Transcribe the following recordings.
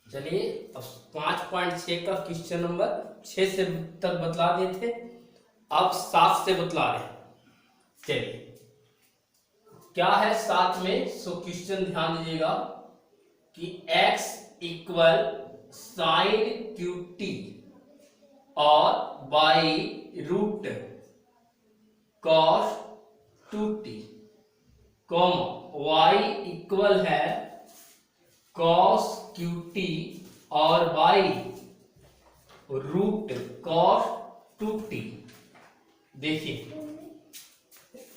चलिए अब 5.6 का क्वेश्चन नंबर 6 से तक बतला दिए थे, अब 7 से बतला रहे हैं। चलिए क्या है 7 में, सो क्वेश्चन ध्यान दीजिएगा कि x equal sine Q T और by root cos 2t y equal है कॉस क्यू टी और बाई रूट कॉस 2t। देखिए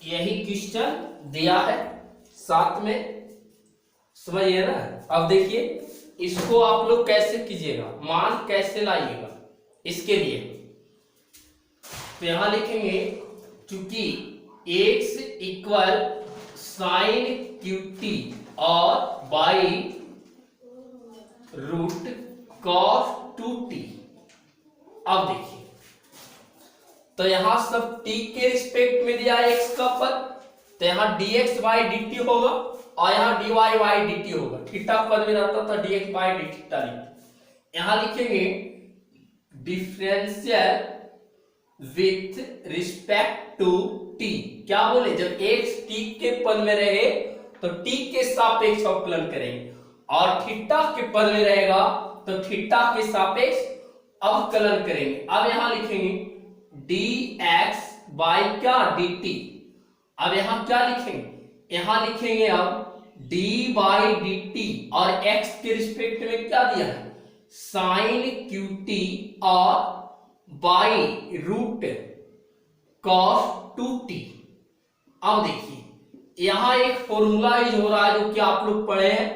यही क्वेश्चन दिया है 7 में, समझिए ना। अब देखिए इसको आप लोग कैसे कीजिएगा, मान कैसे लाइएगा इसके लिए। तो यहां लिखेंगे चूंकि x equal sine Q T और बाई रूट कॉस 2t। अब देखिए तो यहां सब t के रिस्पेक्ट में दिया है x का पद, तो यहां dx बाई dt होगा और यहां dy बाई dt होगा। थीटा पद में रहता था dx बाई dt थीटा। यहां लिखेंगे differential with respect to t। क्या बोले, जब x t के पद में रहे तो t के सापेक्ष अवकलन करेंगे और थीटा के पद में रहेगा तो थीटा के सापेक्ष अवकलन करेंगे। अब यहां लिखेंगे dx बाई क्या dt। अब यहां क्या लिखेंगे, यहां लिखेंगे अब d बाई dt और x के रिस्पेक्ट में क्या दिया है साइन क्यू टी और बाई रूट कॉस 2t। अब देखिए यहां एक फॉर्मूला यूज हो रहा है जो कि आप लोग पढ़े हैं,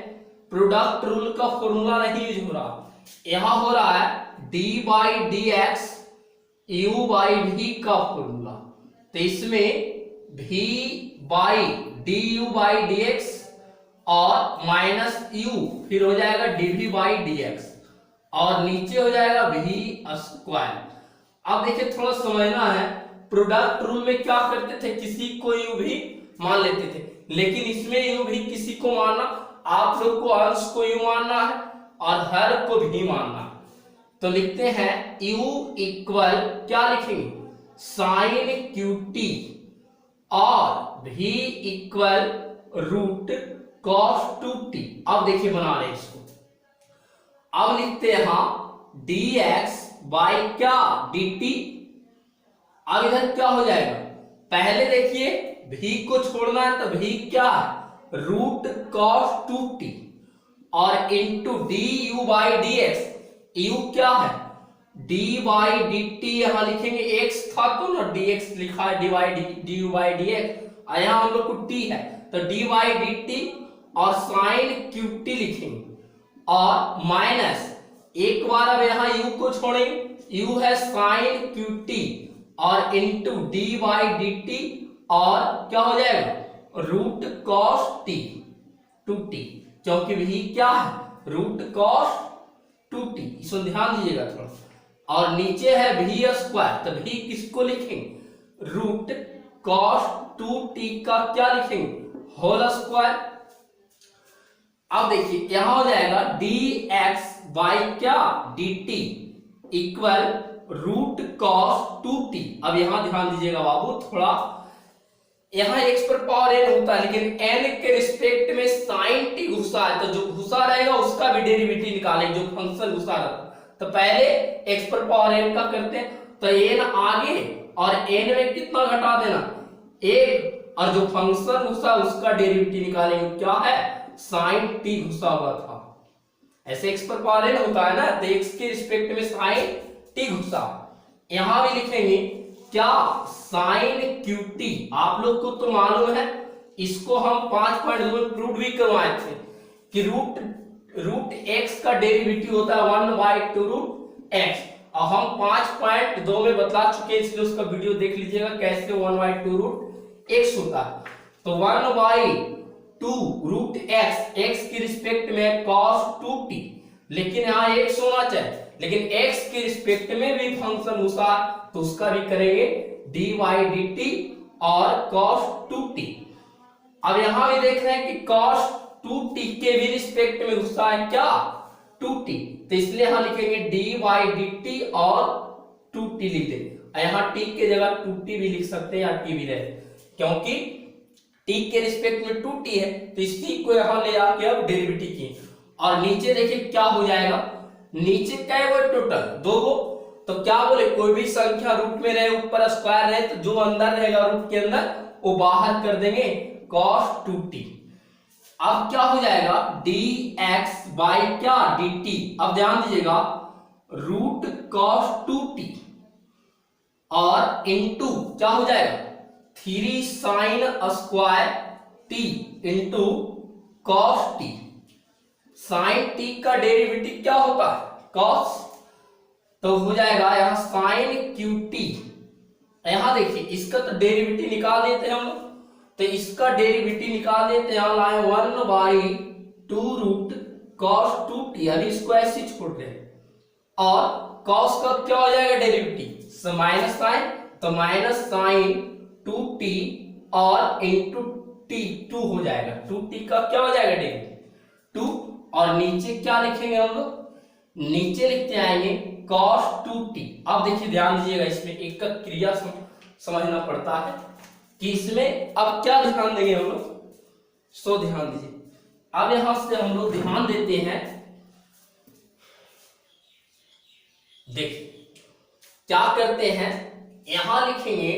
प्रोडक्ट रूल का फॉर्मूला नहीं यूज हो रहा, यहां हो रहा है d by D x u by v का फॉर्मूला। तो इसमें v by D you by D x और माइनस u फिर हो जाएगा dv बाई डी एक्स और नीचे हो जाएगा v स्क्वायर। अब देखिए थोड़ा समझना है, प्रोडक्ट रूल में क्या करते थे, किसी को u भी मान लेते थे, लेकिन इसमें u भी किसी को मानना, आप लोग को अंश को u मानना है और हर को भी मानना है। तो लिखते हैं u इक्वल क्या लिखेंगे साइन क्यू टी और v equal root cos 2t। अब देखिए बना रहे इसको, अब लिखते हैं यहां dx बाई क्या dt। अब इधर क्या हो जाएगा, पहले देखिए v को छोड़ना है तो v क्या है रूट कॉस 2t और into D you by D x. You क्या है d बाई डी टी, यहां लिखेंगे x था तो ना dx लिखा है D you by D x, और यहां हम लोग को t है तो d बाई डी टी और साइन क्यू टी लिखेंगे और माइनस एक बार अब यहां u को छोड़ेंगे, u है साइन क्यू टी और into d by d T और क्या हो जाएगा रूट कॉस टी 2t, क्योंकि भी क्या है रूट कॉस 2t, इसको ध्यान दीजिएगा थोड़ा। और नीचे है v स्क्वायर, तो v किसको लिखेंगे रूट कॉस 2t का क्या लिखेंगे होल स्क्वायर। अब देखिए यहां हो जाएगा dx बाई क्या dt equal root cos 2t। अब यहां ध्यान दीजिएगा बाबू थोड़ा, यहां x पर पावर n होता है लेकिन n के रिस्पेक्ट में sin t घुसा है, तो जो घुसा रहेगा उसका भी डेरिवेटिव निकालेंगे, जो फंक्शन घुसा रहता। तो पहले x पर पावर n का करते हैं, तो n आगे और n में कितना घटा देना 1 और जो फंक्शन घुसा उसका डेरिवेटिव निकालेंगे, क्या है sin t घुसा हुआ था। ऐसे x पर पावर n होता है ना, तो x के रिस्पेक्ट में sin t घुसा। यहां भी लिखेंगे क्या साइन क्यू टी, आप लोग को तो मालूम है, इसको हम 5.2 में प्रूव भी करवाए थे कि रूट x का डेरिवेटिव होता है 1 बाई 2 रूट x, और हम 5.2 में बतला चुके हैं, इसलिए उसका वीडियो देख लीजिएगा कैसे 1 बाई 2 रूट x होता है। तो 1 बाई 2 रूट x के रिस्पेक्ट में cos 2t, लेकिन यहाँ x होना चाहिए, लेकिन x के रिस्पेक्ट में भी फंक्शन घुसा तो उसका भी करेंगे dy dt और cos 2t। अब यहां भी देख रहे हैं कि cos 2t के भी रिस्पेक्ट में घुसा है क्या टू टी, तो इसलिए यहां लिखेंगे डी बाई डी टी और टू टी लिख देंगे। यहाँ टी के जगह टू टी भी लिख सकते हैं या टी भी रहे, क्योंकि टी के रिस्पेक्ट में टू टी है, तो इस टी को यहां ले आके अब डेरिवेटिव किए। और नीचे देखिए क्या हो जाएगा, नीचे क्या है वो टोटल दो गो, तो क्या बोले कोई भी संख्या रूट में रहे ऊपर स्क्वायर रहे तो जो अंदर रहेगा रूट के अंदर वो बाहर कर देंगे cos 2t। अब क्या हो जाएगा dx बाई क्या dt, अब ध्यान दीजिएगा रूट cos 2t और इनटू क्या हो जाएगा 3 sin square t into cos t। sin t का डेरिवेटिव क्या होता है cos, तो हो जाएगा यहाँ sin qt। यहां देखिए इसका तो डेरिवेटिव निकाल देते हैं हम लोग, तो इसका डेरिवेटिव निकाल देते हैं, यहां लाए 1 बाई 2 रूट cos 2t, यानी इसको ऐसे ही छोड़ रहे हैं। और cos का क्या हो जाएगा डेरिवेटिव माइनस साइन, तो माइनस साइन 2t और इंटू t 2 हो जाएगा, 2t का क्या हो जाएगा डेरिवेटिव 2। और नीचे क्या लिखेंगे हम लोग, नीचे लिखते आएंगे cos 2t। अब देखिए ध्यान दीजिएगा इसमें एक का क्रिया समझना पड़ता है कि इसमें अब क्या ध्यान देंगे हम लोग, सो ध्यान दीजिए। अब यहां से हम लोग ध्यान देते हैं, देखिए क्या करते हैं, यहां लिखेंगे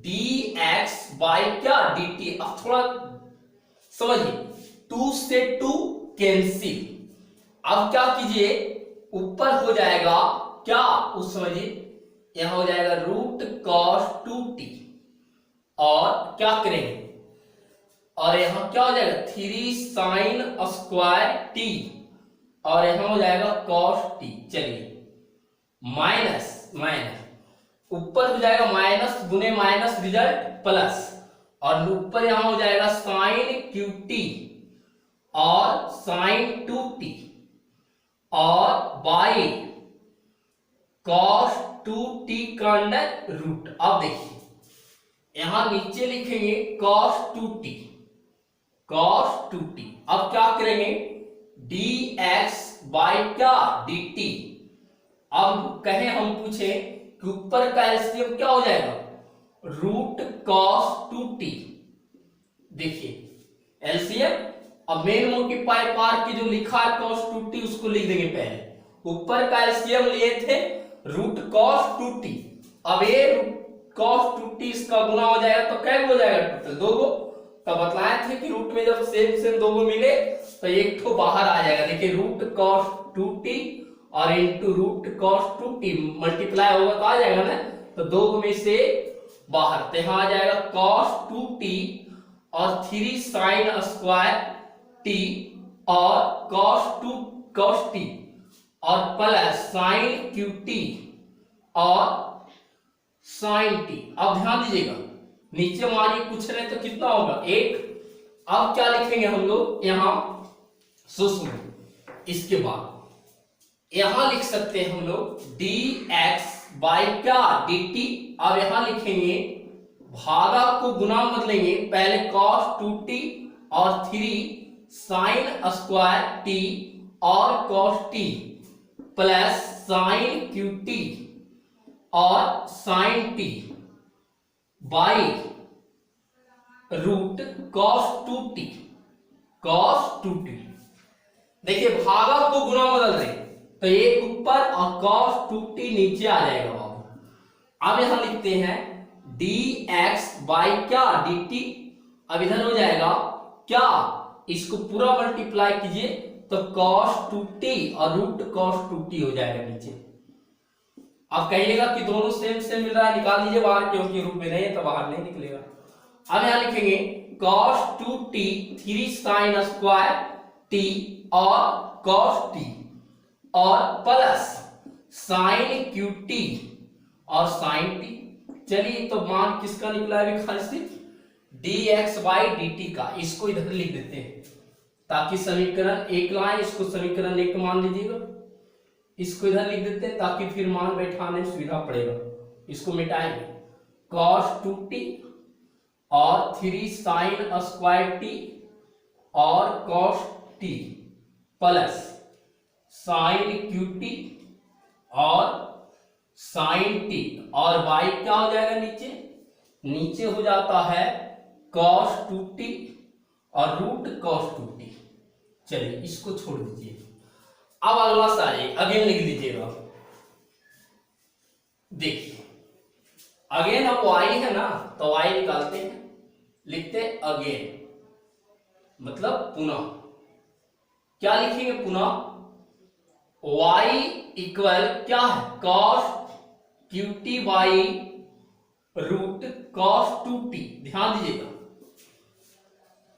dx बाई क्या dt। अब थोड़ा समझिए 2 से 2 कैंसिल, अब क्या कीजिए ऊपर हो जाएगा क्या उस समझिए यहां हो जाएगा रूट cos 2t और क्या करेंगे, और यहां क्या हो जाएगा 3 sin स्क्वायर t और यहां हो जाएगा cos t। चलिए माइनस माइनस ऊपर हो जाएगा माइनस गुने माइनस रिजल्ट प्लस, और ऊपर यहां हो जाएगा sin qt और sin 2t और बाई cos 2t का अंडर रूट। अब देखिए यहां नीचे लिखेंगे cos 2t, cos 2t। अब क्या करेंगे dx बाई क्या dt। अब कहें हम पूछे कि ऊपर का एलसीएम क्या हो जाएगा रूट cos 2t, देखिए एलसीएम। अब मेन मल्टीप्लाई पार की जो लिखा है cos 2t उसको लिख देंगे पहले, ऊपर का एलसीएम लिए थे रूट cos 2t, अब ये cos 2t इसका गुना हो जाएगा तो क्या हो जाएगा टोटल दो गो। तो बतलाए थे कि रूट में जब सेम सेम दो गो मिले तो एक तो बाहर आ जाएगा, देखिए रूट cos 2t और into root cos 2t multiply होगा तो आ जाएगा ना, तो दो गो में से बाहर, तो यहां आ जाएगा cos 2t और 3 sin स्क्वायर t और cos t और प्लस sin qt और sin t। अब ध्यान दीजिएगा नीचे मानिए कुछ रहे तो कितना होगा 1। अब क्या लिखेंगे हम लोग यहां सुन, इसके बाद यहां लिख सकते हैं हम लोग dx बाई क्या dt। अब यहां लिखेंगे भागा को गुना बदलेंगे, पहले cos 2t और 3 sin स्क्वायर t और cos t plus sin qt और sin t by root cos 2t, cos 2t। देखिए भागा को गुना बदल रहे तो एक ऊपर और cos 2t नीचे आ जाएगा बाबू। अब यहां लिखते हैं dx बाई क्या dt। अब इधर हो जाएगा क्या, इसको पूरा मल्टीप्लाई कीजिए तो cos 2t और रूट cos 2t हो जाएगा नीचे। अब कहिएगा कि दोनों सेम सेम मिल रहा है, निकाल दीजिए बाहर, क्योंकि रूट में नहीं है तो बाहर नहीं निकलेगा। अब यहां लिखेंगे cos 2t 3 sin square t और cos t और प्लस sin qt और sin t। चलिए तो मान किसका निकला है खाली से dx बाई dt का, इसको इधर लिख देते हैं ताकि समीकरण एक लाए, इसको समीकरण एक मान लीजिएगा, इसको इधर लिख देते हैं ताकि फिर मान बैठाने में सुविधा पड़ेगा। इसको मिटाएंगे cos 2t और 3 sin स्क्वायर t और cos t plus sign Q T और साइन टी, और बाई क्या हो जाएगा नीचे, नीचे हो जाता है कॉस टू टी और रूट कॉस टू टी। चलिए इसको छोड़ दीजिए। अब अगला सारे अगेन लिख लीजिएगा। देखिए अगेन अब y है ना, तो y निकालते हैं, लिखते अगेन मतलब पुनः। क्या लिखेंगे पुनः, y इक्वल क्या है, cos Q t by root cos two t. ध्यान दीजिएगा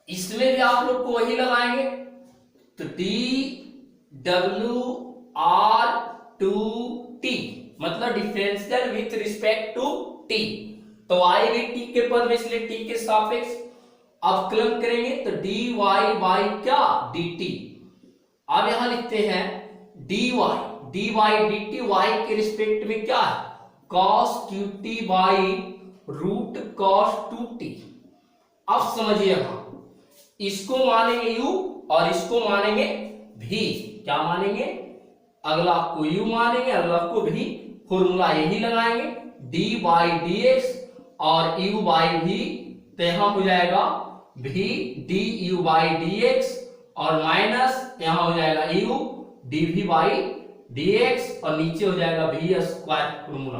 इसमें भी आप लोग को वही लगाएंगे, तो D W R to T मतलब differential with respect to T. तो y भी t के पद में, इसलिए t के सापेक्ष अवकलन करेंगे, तो dy बाई क्या dt। अब यहां लिखते हैं dy dt y के रिस्पेक्ट में क्या है, cos q t by root cos two t. अब समझिए यहां इसको मानेंगे u और इसको मानेंगे v। क्या मानेंगे, अगला को u मानेंगे, अगला को v। फॉर्मूला यही लगाएंगे d बाई डी एक्स और u बाई v, तो यहां हो जाएगा v d u by D x और माइनस यहां हो जाएगा u dv बाई dx और नीचे हो जाएगा v स्क्वायर फॉर्मूला।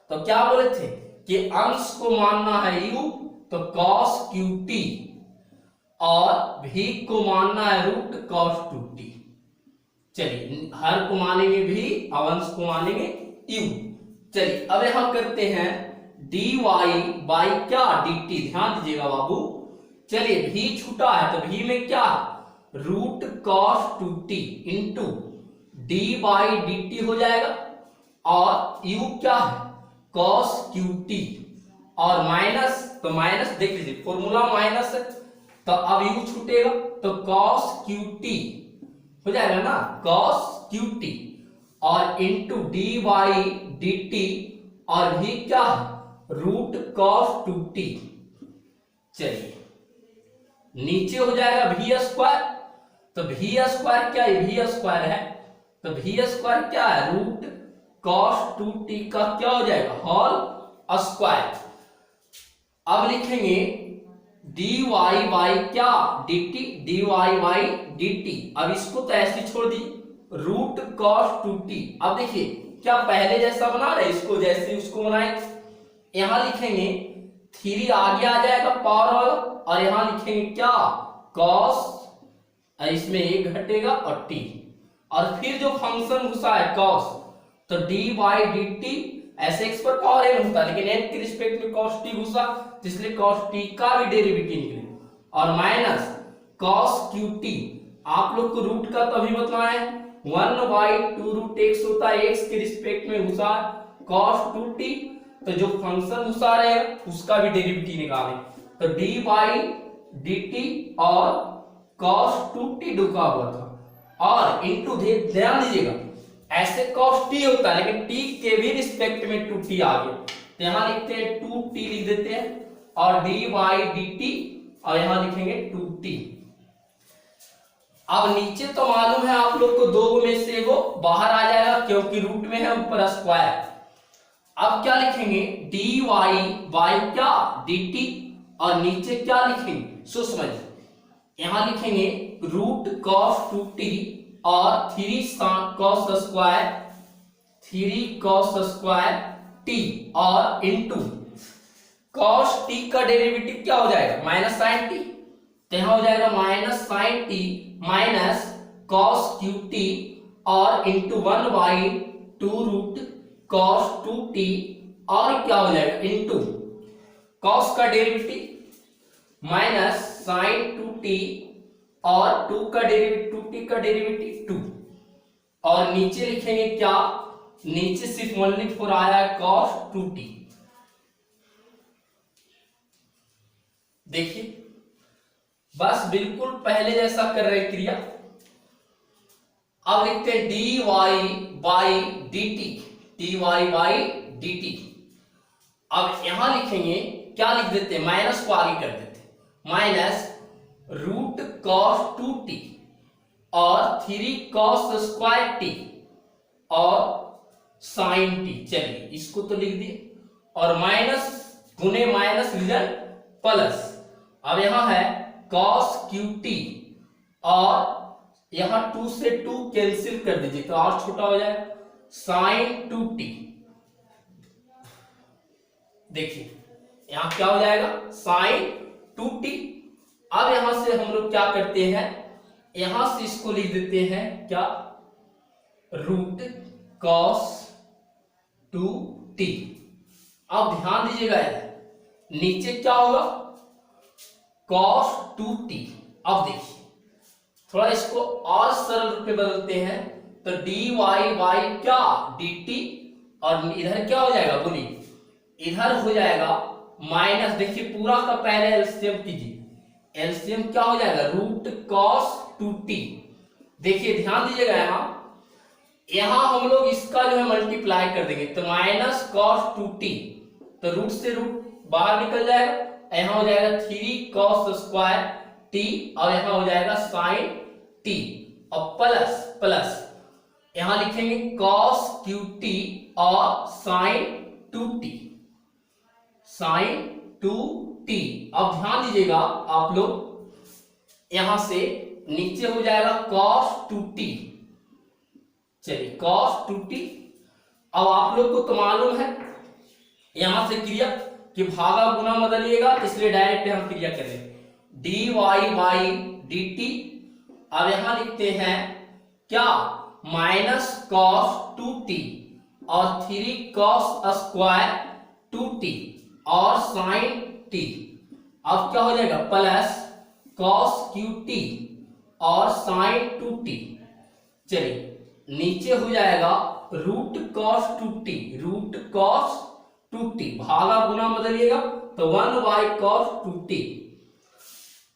तो क्या बोले थे कि अंश को मानना है u, तो cos qt और v को मानना है रूट cos 2t। चलिए हर को मानेंगे v और अंश को मानेंगे u। चलिए अब यहां करते हैं dy बाई क्या dt। ध्यान दीजिएगा बाबू, चलिए v छूटा है तो v में क्या root cos 2t into d by d t हो जाएगा और u क्या है cos qt और माइनस, तो माइनस देख लीजिए फॉर्मूला माइनस है तो अब u छूटेगा, तो cos qt हो जाएगा ना, cos qt और into d by d T और v क्या है रूट cos 2t। चलिए नीचे हो जाएगा v स्क्वायर, तो v स्क्वायर क्या है, v स्क्वायर है तो v स्क्वायर क्या है रूट cos 2t का क्या हो जाएगा होल स्क्वायर। अब लिखेंगे dy बाई क्या dt, dy बाई dt। अब इसको तो ऐसे छोड़ दी रूट cos 2t। अब देखिए क्या पहले जैसा बना रहे, इसको जैसे उसको बनाए, यहां लिखेंगे 3 आगे आ जाएगा पावर वाला और यहां लिखेंगे क्या cos, इसमें एक घटेगा और t और फिर जो फंक्शन घुसा है cos, तो d बाई डी टी ऐसे x पर पावर n होता है लेकिन n के रिस्पेक्ट में cos t घुसा, इसलिए cos t का भी डेरिवेटिव निकले और माइनस cos qt। आप लोग को रूट का तो अभी बताना है 1 बाई 2 रूट x होता है, x के रिस्पेक्ट में घुसा cos 2t, तो जो फंक्शन घुसा रहेगा उसका भी डेरिवेटिव निकालें, तो d बाई डी टी और cos 2t ढुका हुआ था और इंटू ध्यान दीजिएगा ऐसे cos t होता है लेकिन t के भी रिस्पेक्ट में 2t आ गया, तो यहां लिखते हैं 2t लिख देते हैं और d बाई डी टी और यहां लिखेंगे 2t। अब नीचे तो मालूम है आप लोग को दो में से वो बाहर आ जाएगा क्योंकि रूट में है ऊपर स्क्वायर। अब क्या लिखेंगे dy बाई क्या dt और नीचे क्या लिखेंगे, सो समझिए यहां लिखेंगे रूट cos 2t और 3 cos स्क्वायर t और इंटू cos t का डेरिवेटिव क्या हो जाएगा माइनस sin t, तो यहां हो जाएगा minus sin t minus cos qt और into 1 by 2 root cos 2t और क्या हो जाएगा इंटू cos का डेरिवेटिव माइनस sin 2t और 2 का डेरिवेटिव 2t का डेरिवेटिव 2 और नीचे लिखेंगे क्या, नीचे सिर्फ ओनली फॉर आया है cos 2t। देखिए बस बिल्कुल पहले जैसा कर रहे क्रिया। अब लिखते हैं dy by dt, dy by dt। अब यहां लिखेंगे क्या लिख देते हैं, माइनस को आगे कर देते हैं, माइनस रूट cos 2t और 3 cos स्क्वायर टी और साइन टी। चलिए इसको तो लिख दिए, और माइनस गुने माइनस रीजन प्लस। अब यहां है cos QT और यहां 2 से 2 कैंसिल कर दीजिए तो और छोटा हो जाए sin 2t। देखिए यहां क्या हो जाएगा sin 2t। अब यहां से हम लोग क्या करते हैं, यहां से इसको लिख देते हैं क्या, रूट cos 2t। अब ध्यान दीजिएगा नीचे क्या होगा cos 2t। अब देखिए थोड़ा इसको और सरल रूप में बदलते हैं तो dy बाई क्या dt, और इधर क्या हो जाएगा बोलिए, इधर हो जाएगा माइनस। देखिए पूरा का पहले एलसीएम कीजिए, एलसीएम क्या हो जाएगा रूट cos 2t। देखिए ध्यान दीजिएगा यहां हम लोग इसका जो है मल्टीप्लाई कर देंगे तो माइनस cos 2t, तो रूट से रूट बाहर निकल जाएगा, यहां हो जाएगा 3 cos स्क्वायर t और यहां हो जाएगा sin t और प्लस प्लस यहां लिखेंगे cos QT और sin 2t, sin 2t। अब ध्यान दीजिएगा आप लोग यहां से नीचे हो जाएगा cos 2t। चलिए cos 2t। अब आप लोग को तो मालूम है यहां से क्रिया कि भागा गुना बदलिएगा, इसलिए डायरेक्ट हम क्रिया करें dy बाई dt। अब यहां लिखते हैं क्या माइनस cos 2t और 3 cos स्क्वायर 2t और sin t। अब क्या हो जाएगा प्लस cos QT और sin 2t। चलिए नीचे हो जाएगा root cos 2t, root cos 2t भागा गुना बदलिएगा तो 1 बाई cos 2t।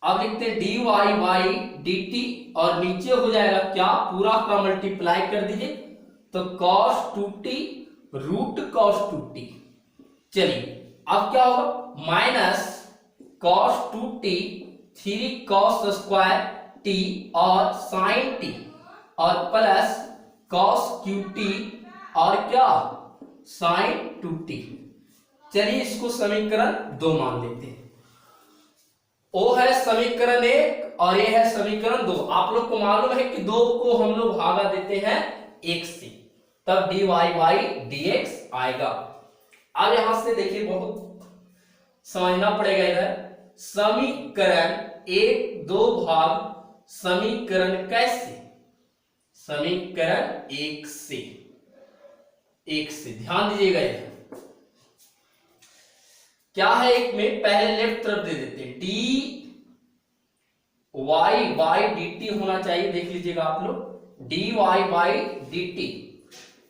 अब लिखते हैं dy बाई dt और नीचे हो जाएगा क्या पूरा का मल्टीप्लाई कर दीजिए तो cos 2t root cos 2t। चलिए अब क्या होगा minus cos 2t 3 cos square t और sin t और प्लस cos QT और क्या sin 2t। चलिए इसको समीकरण 2 मान लेते हैं। ओ है समीकरण 1 और ये है समीकरण 2। आप लोग को मालूम है कि 2 को हम लोग भागा देते हैं 1 से, तब dy बाई dx आएगा। अब यहां से देखिए बहुत समझना पड़ेगा, इधर समीकरण 1 2 भाग समीकरण कैसे, समीकरण 1 से ध्यान दीजिएगा। इधर क्या है, एक में पहले लेफ्ट तरफ दे देते हैं dy बाई dt होना चाहिए, देख लीजिएगा आप लोग dy बाई dt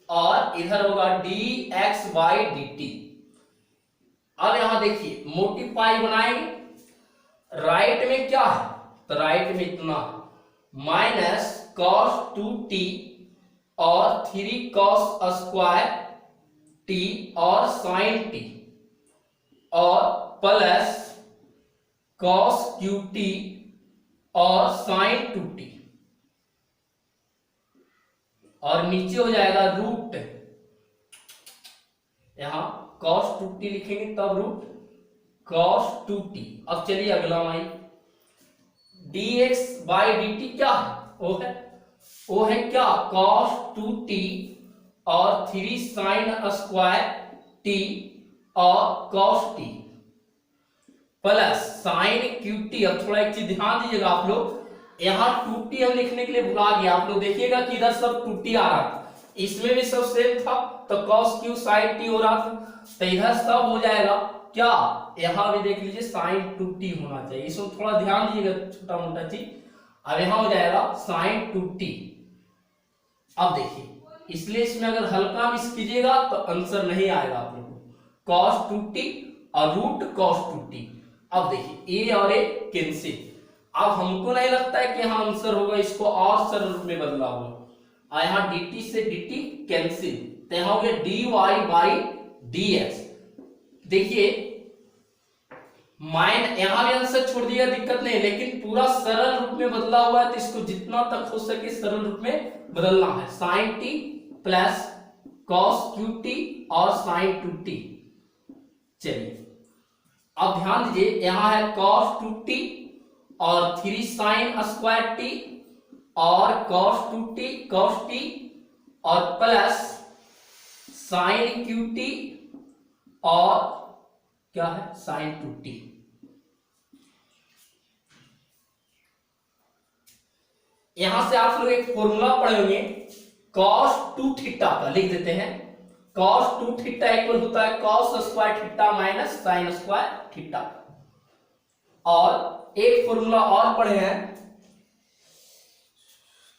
और इधर होगा dx बाई dt। अब यहां देखिए मोटिफाई बनाएंगे, राइट में क्या है तो राइट में इतना माइनस cos 2t और 3 cos स्क्वायर t और sin t और प्लस cos QT और sin 2t और नीचे हो जाएगा रूट, यहां cos 2t लिखेंगे तब रूट cos 2t। अब चलिए अगला माई dx बाई dt क्या है, वो है क्या cos 2t और 3 sin स्क्वायर t और cos t plus sin QT। अब थोड़ा एक चीज ध्यान दीजिएगा आप लोग, यहां 2t हम लिखने के लिए भुला गया, आप लोग देखिएगा कि इधर सब 2t आ रहा था, इसमें भी सब सेम था तो cos q sin t हो रहा था, तो इधर सब हो जाएगा क्या, यहां भी देख लीजिए sin 2t होना चाहिए, इसमें थोड़ा ध्यान दीजिएगा छोटा मोटा चीज। अब यहां हो जाएगा sin 2t। अब देखिए इसलिए इसमें अगर हल्का मिस कीजिएगा तो आंसर नहीं आएगा आप लोगों को, cos 2t और रूट cos 2t। अब देखिए a और a कैंसिल, अब हमको नहीं लगता है कि यहां आंसर होगा, इसको और सरल रूप में बदला होगा, यहां dt से dt कैंसिल, तो यहां हो गया dy बाई dx। देखिए माइन यहां भी आंसर छोड़ दिया, दिक्कत नहीं, लेकिन पूरा सरल रूप में बदला हुआ है तो इसको जितना तक हो सके सरल रूप में बदलना है। Sine t plus cos Q T और साइन टू टी। चलिए अब ध्यान दीजिए, यहां है कॉस टू टी और 3 साइन स्क्वायर टी और cos two T cos T और प्लस साइन क्यू टी और क्या है साइन टू टी। यहां से आप लोग एक फॉर्मूला पढ़े होंगे कॉस टू थीटा का, लिख देते हैं। कॉस टू थीटा इक्वल होता है cos square theta minus sine square theta. और एक फॉर्मूला और पढ़े हैं,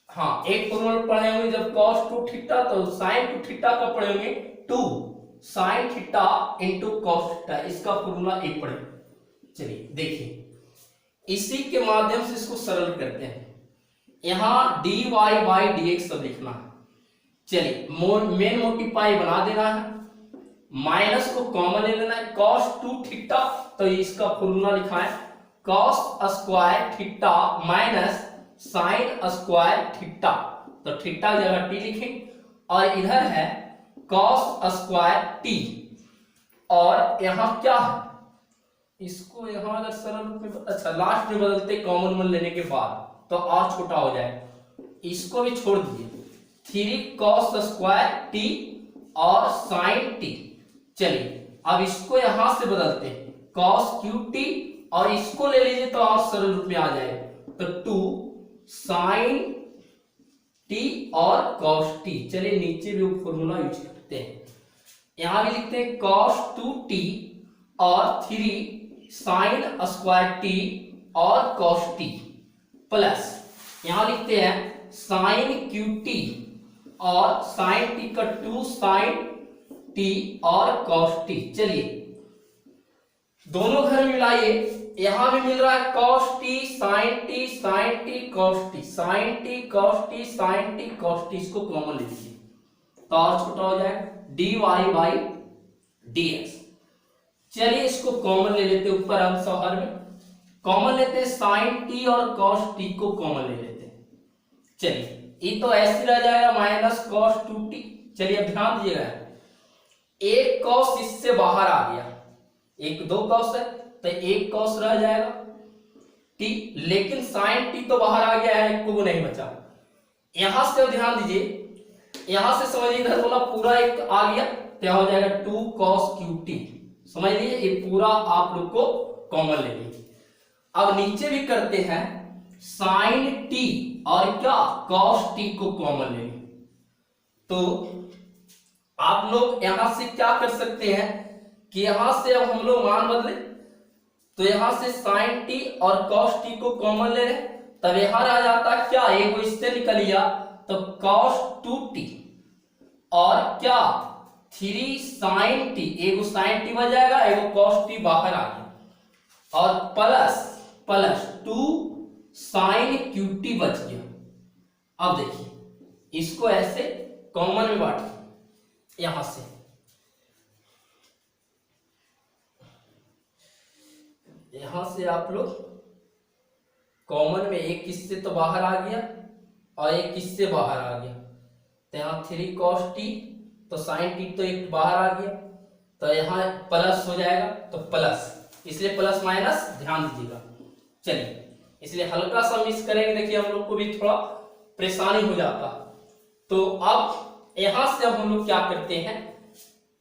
हाँ एक फॉर्मूला पढ़े होंगे जब कॉस टू थीटा तो साइन टू थीटा का पढ़े होंगे 2 sine theta into cos theta, इसका फॉर्मूला एक पढ़े। चलिए देखिए इसी के माध्यम से इसको सरल करते हैं। यहां dy बाई dx सब लिखना है। चलिए मेन मोटिफाई बना देना है, माइनस को कॉमन ले लेना है। कॉस टू थीटा तो इसका फॉर्मूला लिखा है cos square theta minus sine square theta, तो थीटा जगह टी लिखें। और इधर है कॉस स्क्वायर टी और यहां क्या है, इसको यहां अगर सरल रूप में अच्छा लास्ट में बदलते कॉमन वन लेने के बाद तो और छोटा हो जाए, इसको भी छोड़ दीजिए 3 कॉस स्क्वायर टी और साइन टी। चलिए अब इसको यहां से बदलते हैं कॉस क्यू टी और इसको ले लीजिए तो और सरल रूप में आ जाएगा, तो 2 साइन टी और कॉस टी। चलिए नीचे भी वो फॉर्मूला यूज करते हैं, यहां भी लिखते हैं कॉस टू टी और 3 साइन स्क्वायर टी और कॉस टी प्लस यहां लिखते हैं साइन क्यू टी और साइन टी का 2 साइन टी और कॉस टी। चलिए दोनों घर मिलाइए, यहां भी मिल रहा है cos t sine t sine t cos t sine t cos t sine t cos t, इसको कॉमन ले लीजिए तो और छोटा हो जाएगा dy बाई dx। चलिए इसको कॉमन ले लेते, ऊपर आंसर हर में कॉमन लेते हैं, साइन टी और कॉस टी को कॉमन ले लेते हैं। चलिए ये तो ऐसे रह जाएगा माइनस कॉस टू टी। चलिए अब ध्यान दीजिएगा, एक कॉस इससे बाहर आ गया, एक 2 कॉस है तो एक कॉस रह जाएगा टी, लेकिन साइन टी तो बाहर आ गया है, एक को नहीं बचा। यहां से ध्यान दीजिए, यहां से समझिए इधर वाला पूरा एक आ गया तो यहां हो जाएगा 2 कॉस क्यू टी। समझ लीजिए ये पूरा आप लोग को कॉमन ले लीजिए। अब नीचे भी करते हैं साइन टी और क्या कॉस टी को कॉमन ले, तो आप लोग यहां से क्या कर सकते हैं कि यहां से अब हम लोग मान बदले तो यहां से साइन टी और कॉस टी को कॉमन ले रहे, तब यहां रह जाता क्या, एक इससे निकल लिया तो कॉस टू टी और क्या 3 साइन टी, एक साइन टी बच जाएगा, एक कॉस टी बाहर आ गया और प्लस 2 साइन क्यू टी बच गया। अब देखिए इसको ऐसे कॉमन में बांटिए, यहां से आप लोग कॉमन में एक किससे तो बाहर आ गया और एक किससे बाहर आ गया, तो यहाँ 3 कॉस टी तो साइन टी तो एक बाहर आ गया तो यहाँ प्लस हो जाएगा, तो प्लस, इसलिए प्लस माइनस ध्यान दीजिएगा। चलिए इसलिए हल्का सा मिस करेंगे, देखिए हम लोग को भी थोड़ा परेशानी हो जाता। तो अब यहां से अब हम लोग क्या करते हैं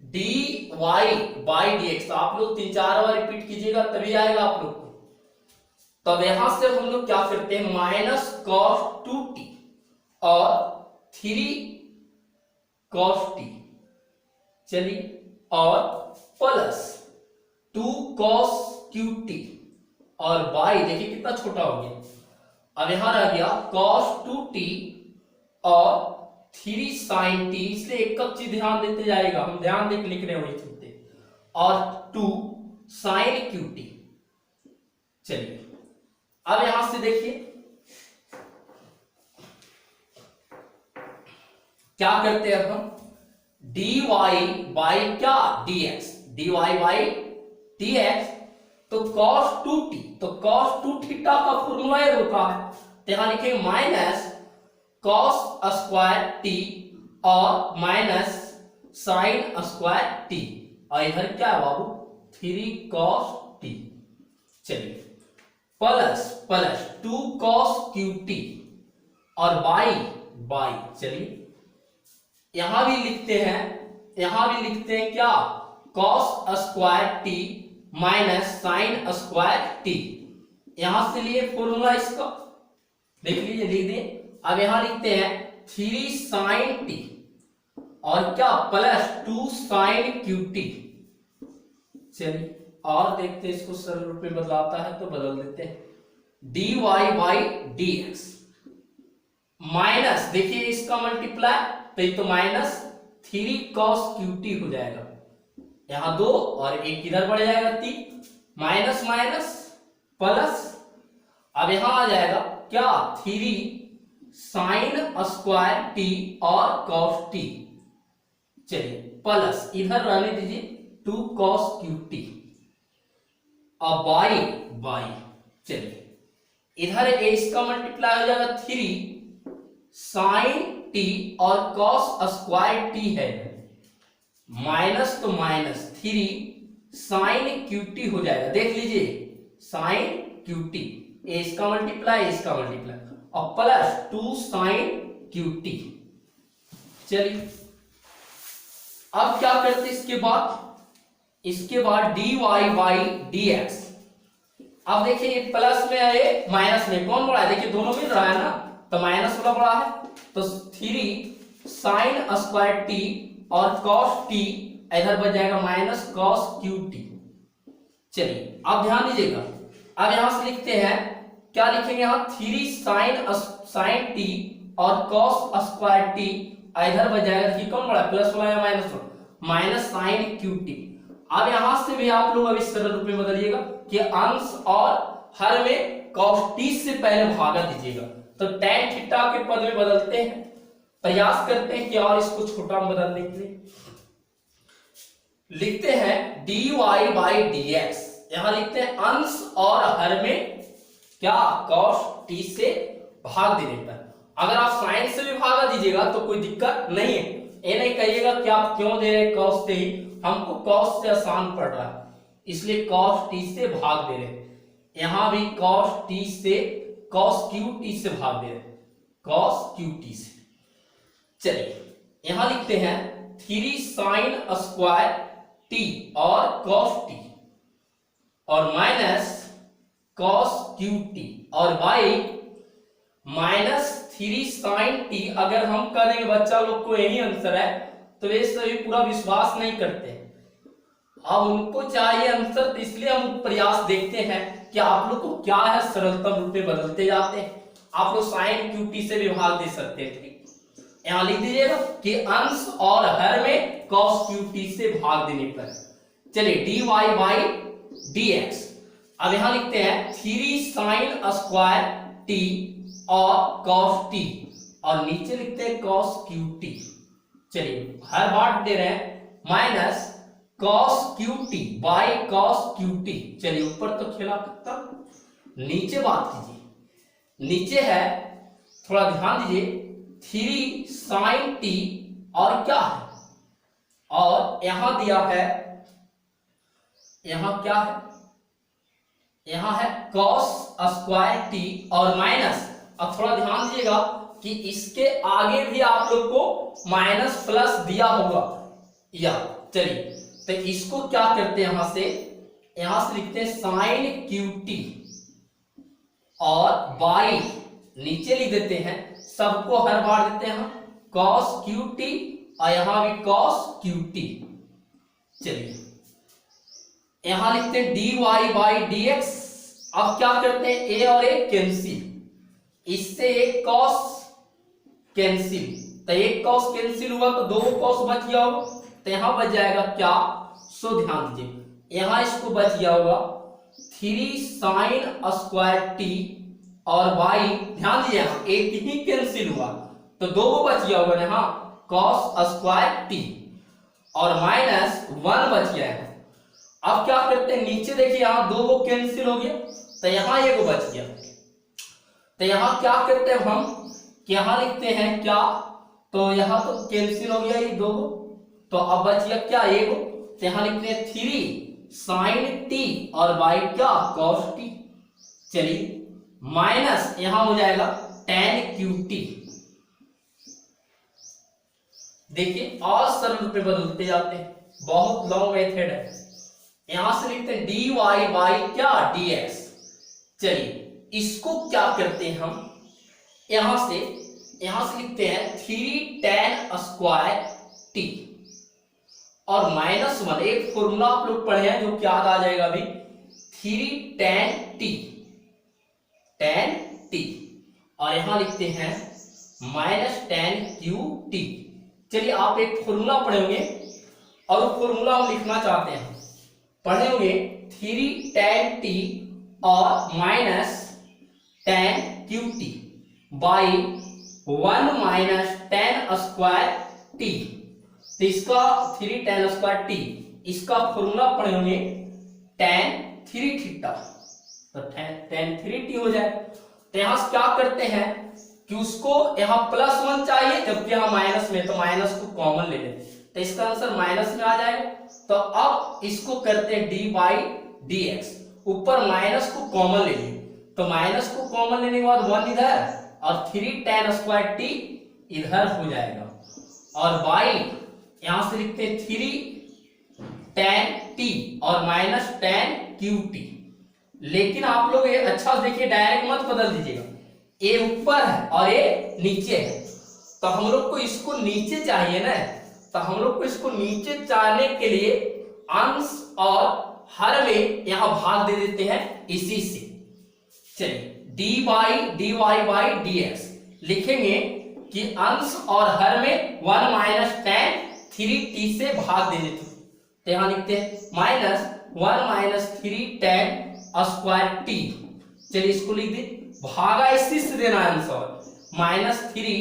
dy बाई dx, आप लोग 3-4 बार रिपीट कीजिएगा तभी आएगा आप लोग को। तब यहां से हम लोग क्या करते हैं माइनस कॉस टू टी और 3 कॉस टी, चलिए और प्लस 2 कॉस क्यू टी और बाई, देखिए कितना छोटा हो गया। अब यहां रह गया कॉस टू टी और 3 साइन टी, इसलिए एक कब चीज ध्यान देते जाएगा, हम ध्यान देकर लिख रहे हैं वही चीज, और 2 साइन क्यू टी। चलिए अब यहां से देखिए क्या करते हैं, अब हम dy बाई क्या dx, dy बाई dx तो cos 2t, तो cos 2 थीटा का फॉर्मूला ये होता है, तो यहां लिखेंगे माइनस cos स्क्वायर t और माइनस sin स्क्वायर t, और इधर क्या है बाबू 3 cos t। चलिए प्लस प्लस 2 cos qt और बाई, चलिए यहां भी लिखते हैं क्या cos square t minus sin square t, यहां से लिए फॉर्मूला इसका, देख लीजिए लिख दिए। अब यहां लिखते हैं 3 sin t और क्या प्लस 2 sin qt। चलिए और देखते हैं इसको सरल रूप में बदलाता है तो बदल देते हैं, dy बाई dx माइनस, देखिए इसका मल्टीप्लाई तो ये तो माइनस 3 cos qt हो जाएगा, यहां 2 और एक इधर बढ़ जाएगा 3, माइनस माइनस प्लस, अब यहां आ जाएगा क्या 3 sin स्क्वायर t और cos t। चलिए प्लस इधर रहने दीजिए 2 cos qt और बाई, चलिए इधर इसका मल्टीप्लाई हो जाएगा 3 sin t और cos स्क्वायर t है, माइनस तो माइनस 3 sin qt हो जाएगा, देख लीजिए sin qt, इसका मल्टीप्लाई और प्लस 2 sin qt। चलिए अब क्या करते इसके बाद dy बाई dx, अब देखिए ये प्लस में है ये माइनस में, कौन बड़ा है, देखिए दोनों मिल रहा है ना, तो माइनस वाला बड़ा है, तो 3 sin स्क्वायर t और cos t इधर बच जाएगा माइनस cos qt। चलिए अब ध्यान दीजिएगा, अब यहां से लिखते हैं क्या लिखेंगे, यहां 3 sin t और cos स्क्वायर t इधर बच जाएगा, ये कौन बड़ा है प्लस वाला या माइनस वाला, माइनस sin qt। अब यहां से भी आप लोग अभी सरल रूप में बदलिएगा कि अंश और हर में cos t से पहले भागा दीजिएगा, तो tan थीटा के पद में बदलते हैं, प्रयास करते हैं कि और इसको छोटा में बदलने के लिए लिखते हैं dy बाई dx, यहां लिखते हैं अंश और हर में क्या cos t से भाग देने पर, अगर आप साइन से भी भागा दीजिएगा तो कोई दिक्कत नहीं है, ये नहीं कहिएगा कि आप क्यों दे रहे cos से ही, हमको cos से आसान पड़ रहा है इसलिए cos t से भाग दे रहे, यहां भी cos t से cos qt से भाग दे रहे, cos qt से। चलिए यहां लिखते हैं 3 sin स्क्वायर t और cos t और माइनस cos qt और बाई माइनस 3 sin t, अगर हम करेंगे बच्चा लोग को यही आंसर है तो वे सभी पूरा विश्वास नहीं करते, अब उनको चाहिए आंसर, तो इसलिए हम प्रयास देखते हैं कि आप लोग को क्या है सरलतम रूप में बदलते जाते हैं, आप लोग sin qt से भी भाग दे सकते हैं, ठीक, यहां लिख दीजिएगा कि अंश और हर में cos qt से भाग देने पर। चलिए dy बाई dx, अब यहां लिखते हैं 3 sin स्क्वायर t और cos t और नीचे लिखते हैं cos qt। चलिए हर बार दे रहे हैं minus cos qt by cos qt। चलिए ऊपर तो खेला खत्म, नीचे बात कीजिए, नीचे है थोड़ा ध्यान दीजिए 3 sin t और क्या है, और यहां दिया है, यहां क्या है, यहां है cos स्क्वायर t और माइनस, अब थोड़ा ध्यान दीजिएगा कि इसके आगे भी आप लोग को माइनस प्लस दिया होगा या, चलिए तो इसको क्या करते हैं, यहां से लिखते हैं sin qt और बाई नीचे लिख देते हैं, सबको हर बार देते हैं cos qt और यहां भी cos qt। चलिए यहां लिखते हैं dy बाई dx, अब क्या करते हैं a और a कैंसिल, इससे एक cos कैंसिल, तो एक cos कैंसिल हुआ तो 2 cos बच गया होगा, तो यहां बच जाएगा क्या, सो ध्यान दीजिए यहां इसको बच गया होगा 3 sin स्क्वायर t और बाई, ध्यान दीजिए यहां एक ही कैंसिल हुआ तो 2 बच गया होगा यहां cos स्क्वायर t और माइनस 1 बच गया है, अब क्या करते हैं, नीचे देखिए यहाँ दो वो कैंसिल हो गया, तो यहाँ एक बच गया। तो यहाँ क्या करते हैं हम, यहाँ लिखते हैं क्या, तो यहाँ तो कैंसिल हो गया ये दो, तो अब बच गया क्या एक, तो यहाँ लिखते हैं 3 sin t और बाई क्या cos t। चलिए माइनस यहां हो जाएगा tan qt। देखिए और सरल रूप में बदलते जाते हैं, बहुत लॉन्ग मेथड है। यहां से लिखते हैं dy बाई क्या dx। चलिए इसको क्या करते हैं हम, यहां से लिखते हैं 3 tan स्क्वायर t और -1, एक फॉर्मूला आप लोग पढ़े हैं जो क्या आ जाएगा अभी, 3 tan t और यहां लिखते हैं -tan qt। चलिए आप एक फॉर्मूला पढ़े होंगे और वो फॉर्मूला हम लिखना चाहते हैं, पढ़े होंगे 3 tan t और -tan qt by 1 tan square t। तो इसका 3 tan स्क्वायर t, इसका फॉर्मूला पढ़े होंगे tan 3 थीटा, तो tan 3t हो जाए। तो यहां से क्या करते हैं कि उसको यहाँ +1 चाहिए जबकि यहाँ माइनस में, तो माइनस को कॉमन ले लेते, तो इसका आंसर माइनस में आ जाएगा। तो अब इसको करते हैं d बाई dx, ऊपर माइनस को कॉमन ले लिए, तो माइनस को कॉमन लेने के बाद 1 इधर और 3 tan स्क्वायर t इधर हो जाएगा, और बाई यहां से लिखते हैं 3 tan t और -tan qt। लेकिन आप लोग ये अच्छा से देखिए, डायरेक्ट मत बदल दीजिएगा, ए ऊपर है और ए नीचे है, तो हम लोग को इसको नीचे चाहिए ना, तो हम लोग को इसको नीचे चाहने के लिए अंश और हर में यहां भाग दे देते हैं इसी से। चलिए dy बाई dx लिखेंगे कि अंश और हर में 1 tan 3t से भाग दे देते, तो यहां लिखते हैं -1 3 tan स्क्वायर t। चलिए इसको लिख दे, भागा इसी से देना आंसर -3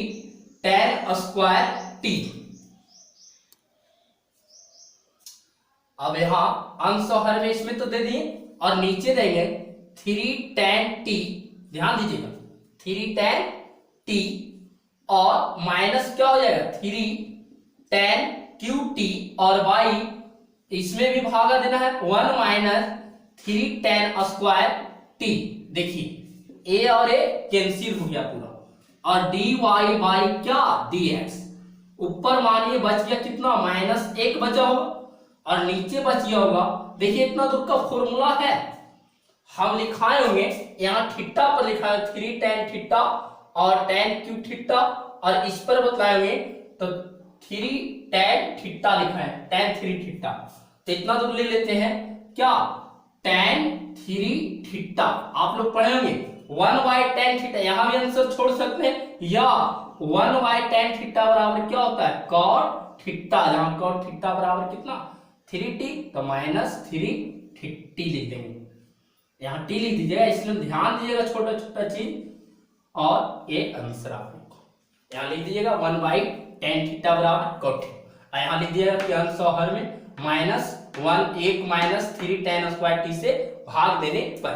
tan स्क्वायर t। अब यहां अंश और हर में इसमें तो दे दिए और नीचे देंगे 3 tan t, ध्यान दीजिएगा 3 tan t और माइनस क्या हो जाएगा 3 tan qt और बाई इसमें भी भागा देना है 1 3 tan स्क्वायर t। देखिए a और a कैंसिल हो गया पूरा, और dy बाई क्या dx, ऊपर मानिए बच गया कितना -1 बचा होगा और नीचे बच गया होगा। देखिए इतना दूर का फॉर्मूला है, हम लिखाए होंगे यहाँ थीटा पर लिखा है 3 tan थीटा और tan q थीटा, और इस पर बतलाए होंगे तो 3 tan थीटा लिखा है, tan 3 थीटा। तो इतना दूर ले लेते हैं क्या tan 3 थीटा, आप लोग पढ़े होंगे 1 tan थीटा, यहां भी आंसर छोड़ सकते हैं, या 1 tan थीटा बराबर क्या होता है cot थीटा, जहां cot थीटा बराबर कितना 3t, तो -3t लिख देंगे, यहाँ t लिख दीजिएगा, इसलिए ध्यान दीजिएगा छोटा छोटा चीज, और ये आंसर आप यहाँ लिख दीजिएगा 1 tan थीटा बराबर cot थीटा। यहाँ लिख दीजिएगा कि अंश और हर में -1 3 tan स्क्वायर t से भाग देने पर